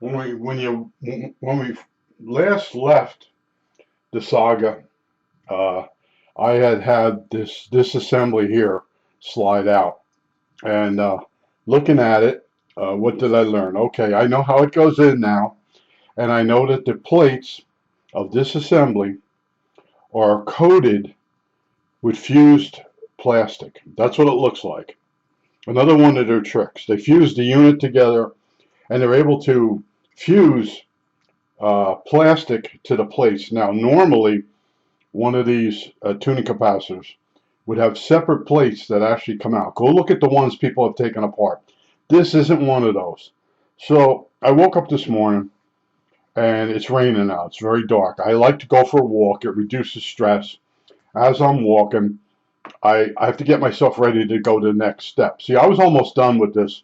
when we last left the saga, uh, I had this assembly here slide out, and looking at it, what did I learn? Okay, I know how it goes in now, and I know that the plates of this assembly are coated with fused plastic. That's what it looks like. Another one of their tricks. They fuse the unit together, and they're able to fuse plastic to the plates. Now, normally, one of these tuning capacitors would have separate plates that actually come out. Go look at the ones people have taken apart. This isn't one of those. So I woke up this morning and it's raining out. It's very dark. I like to go for a walk. It reduces stress. As I'm walking, I have to get myself ready to go to the next step. See, I was almost done with this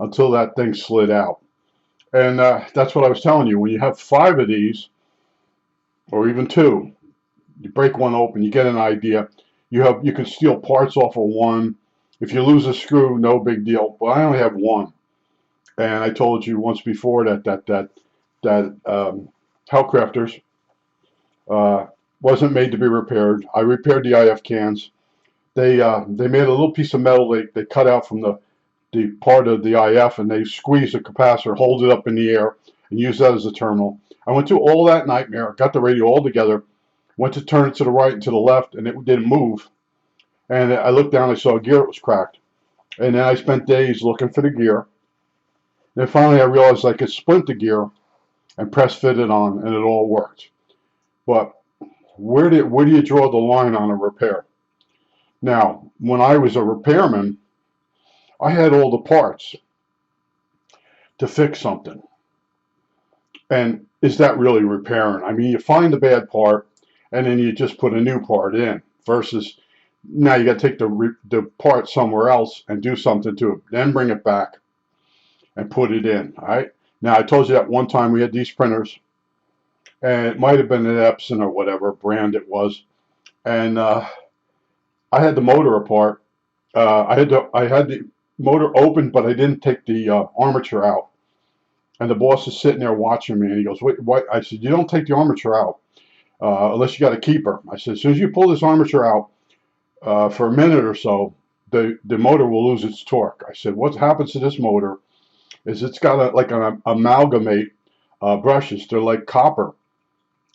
until that thing slid out. And that's what I was telling you. When you have five of these, or even two, you break one open, you get an idea. You can steal parts off of one. If you lose a screw, no big deal. But I only have one, and I told you once before that Hellcrafters uh, wasn't made to be repaired. I repaired the IF cans. They made a little piece of metal they cut out from the part of the IF, and they squeeze the capacitor, hold it up in the air, and use that as a terminal. I went through all that nightmare, got the radio all together, went to turn it to the right and to the left, and it didn't move. And I looked down, I saw a gear that was cracked. And then I spent days looking for the gear. And then finally I realized I could splint the gear and press fit it on, and it all worked. But where do you draw the line on a repair? Now, when I was a repairman, I had all the parts to fix something. And is that really repairing? I mean, you find the bad part, and then you just put a new part in, versus now you got to take the part somewhere else and do something to it, then bring it back and put it in. All right. Now I told you that one time we had these printers, and it might have been an Epson or whatever brand it was, and I had the motor apart. I had the motor open, but I didn't take the armature out. And the boss is sitting there watching me, and he goes, "Wait, what?" I said, "You don't take the armature out unless you got a keeper." I said, "As soon as you pull this armature out for a minute or so, the motor will lose its torque." I said, "What happens to this motor is it's got like an amalgamate brushes. They're like copper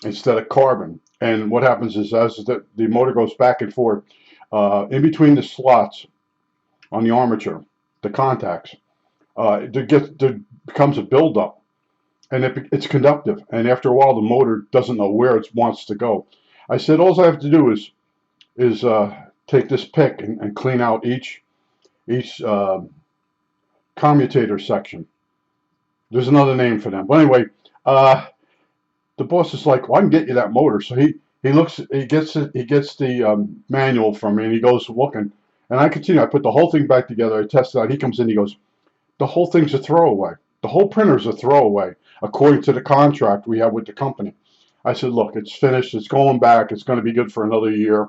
instead of carbon. And what happens is as the motor goes back and forth, in between the slots on the armature, the contacts, there becomes a buildup, and it's conductive. And after a while, the motor doesn't know where it wants to go." I said, "All I have to do is take this pick and clean out each commutator section." There's another name for them, but anyway, uh, the boss is like, "Well, I can get you that motor." So he gets the manual from me, and he goes looking, and I continue. I put the whole thing back together. I test it out. He comes in. He goes, "The whole thing's a throwaway. The whole printer's a throwaway, according to the contract we have with the company." I said, "Look, it's finished. It's going back. It's going to be good for another year."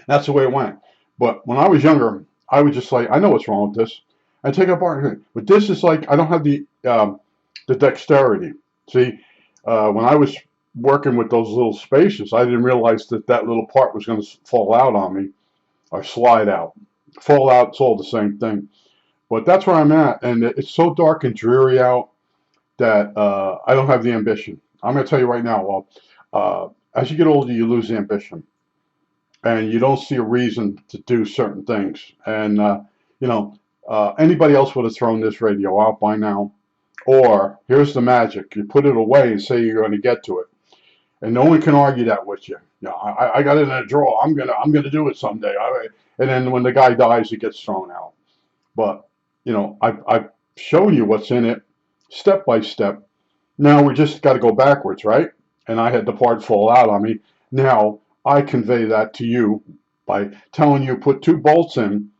That's the way it went. But when I was younger, I was just like, "I know what's wrong with this." I take it apart. But this is like, I don't have the dexterity. See, when I was working with those little spaces, I didn't realize that that little part was going to fall out on me or slide out. Fall out, it's all the same thing. But that's where I'm at, and it's so dark and dreary out that I don't have the ambition. I'm going to tell you right now. Well, as you get older, you lose the ambition, and you don't see a reason to do certain things. And you know, anybody else would have thrown this radio out by now. Or here's the magic: you put it away and say you're going to get to it, and no one can argue that with you. Yeah, I got it in a drawer. I'm gonna do it someday. And then when the guy dies, it gets thrown out. But I've shown you what's in it, step by step. Now we just got to go backwards, right? And I had the part fall out on me. Now I convey that to you by telling you put two bolts in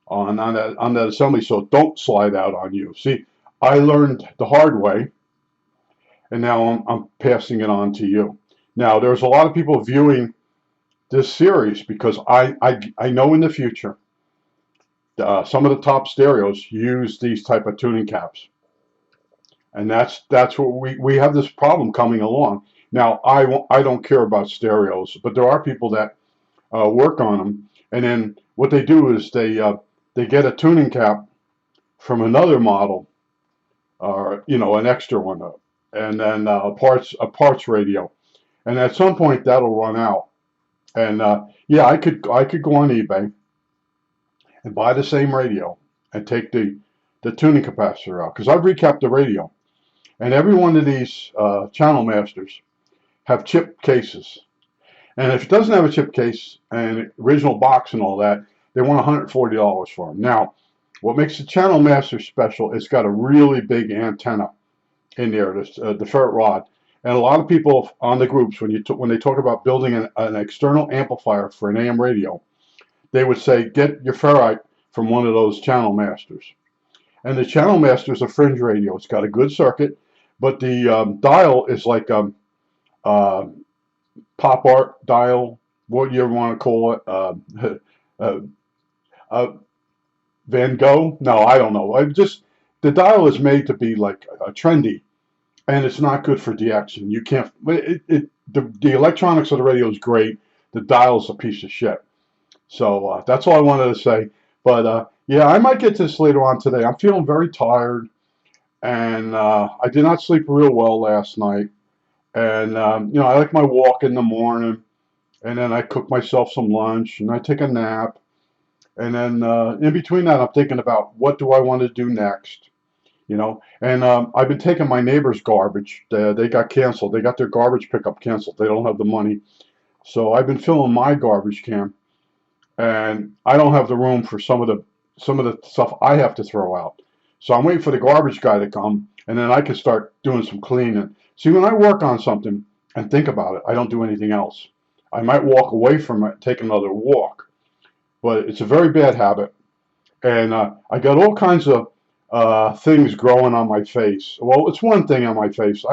on that assembly so it don't slide out on you. See, I learned the hard way, and now I'm passing it on to you. Now there's a lot of people viewing this series because I know in the future some of the top stereos use these type of tuning caps, And that's what we have this problem coming along. Now, I don't care about stereos, but there are people that work on them, and then what they do is they get a tuning cap from another model, or an extra one, and then a parts radio, and at some point that'll run out. And yeah, I could go on eBay and buy the same radio and take the tuning capacitor out, because I've recapped the radio, and every one of these channel masters have chip cases. And if it doesn't have a chip case and original box and all that, they want $140 for them. Now, what makes the Channel Master special, it's got a really big antenna in there, the ferret rod. And a lot of people on the groups, when they talk about building an external amplifier for an AM radio, they would say, get your ferrite from one of those Channel Masters. And the Channel Master is a fringe radio. It's got a good circuit, but the dial is like uh, pop art dial, what you ever want to call it, uh, uh, Van Gogh? No, I don't know. The dial is made to be like trendy, and it's not good for DX. And you can't. The electronics of the radio is great. The dial is a piece of shit. So that's all I wanted to say. But yeah, I might get to this later on today. I'm feeling very tired, and I did not sleep real well last night. And I like my walk in the morning, and then I cook myself some lunch, and I take a nap. And then in between that, I'm thinking about what do I want to do next, And I've been taking my neighbor's garbage. They got canceled. They got their garbage pickup canceled. They don't have the money. So I've been filling my garbage can, and I don't have the room for some of the stuff I have to throw out. So I'm waiting for the garbage guy to come, and then I can start doing some cleaning. See, when I work on something and think about it, I don't do anything else. I might walk away from it, take another walk, but it's a very bad habit. And I got all kinds of things growing on my face. Well, it's one thing on my face.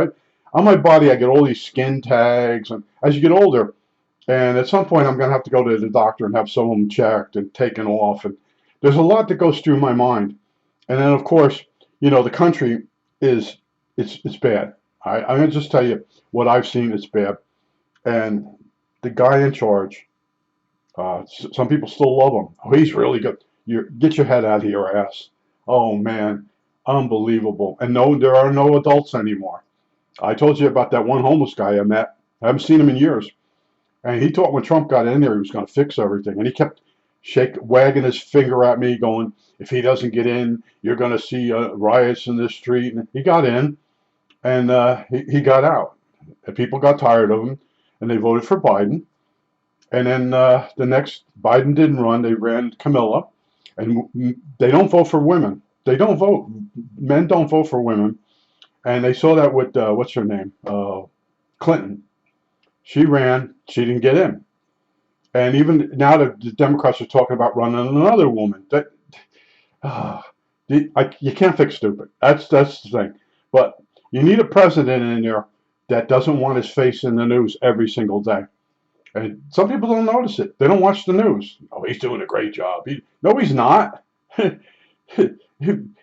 On my body, I get all these skin tags, and as you get older, and at some point, I'm going to have to go to the doctor and have some of them checked and taken off. And there's a lot that goes through my mind. And then, of course, the country it's bad. I'm going to just tell you what I've seen is bad. And the guy in charge, some people still love him. Oh, he's really good. Get your head out of your ass. Oh, man. Unbelievable. And no, there are no adults anymore. I told you about that one homeless guy I met. I haven't seen him in years. And he thought when Trump got in there, he was going to fix everything. And he kept wagging his finger at me, going, if he doesn't get in, you're going to see riots in this street. And he got in, and he got out. And people got tired of him, and they voted for Biden. And then the next, Biden didn't run. They ran Camilla. And they don't vote for women. They don't vote. Men don't vote for women. And they saw that with, what's her name? Clinton. She ran. She didn't get in. And even now the Democrats are talking about running another woman. You can't fix stupid. That's the thing. But you need a president in there that doesn't want his face in the news every single day. And some people don't notice it. They don't watch the news. Oh, he's doing a great job. No, he's not. And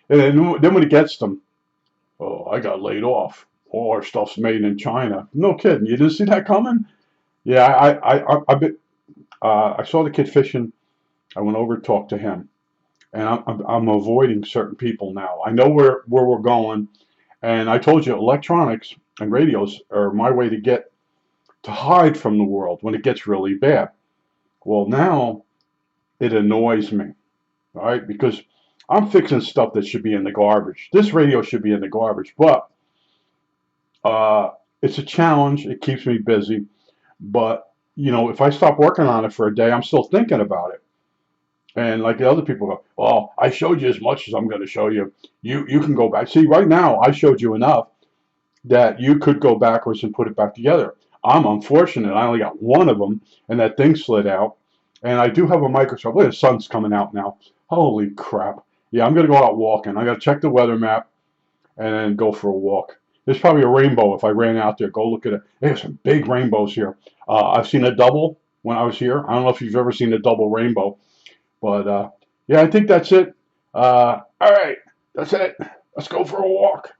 then when it gets them, oh, I got laid off. All our stuff's made in China. No kidding. You didn't see that coming? Yeah, I saw the kid fishing. I went over to talk to him, and I'm avoiding certain people now. I know where we're going, and I told you electronics and radios are my way to hide from the world when it gets really bad. Well, now it annoys me, all right, because I'm fixing stuff that should be in the garbage. This radio should be in the garbage, but it's a challenge. It keeps me busy, but if I stop working on it for a day, I'm still thinking about it. And like the other people go, well, I showed you as much as I'm going to show you. You can go back. See, right now, I showed you enough that you could go backwards and put it back together. I'm unfortunate. I only got one of them, and that thing slid out. And I do have a microscope. Look, the sun's coming out now. Holy crap. Yeah, I'm going to go out walking. I got to check the weather map and then go for a walk. There's probably a rainbow if I ran out there. Go look at it. There's some big rainbows here. I've seen a double when I was here. I don't know if you've ever seen a double rainbow. But, yeah, I think that's it. All right. That's it. Let's go for a walk.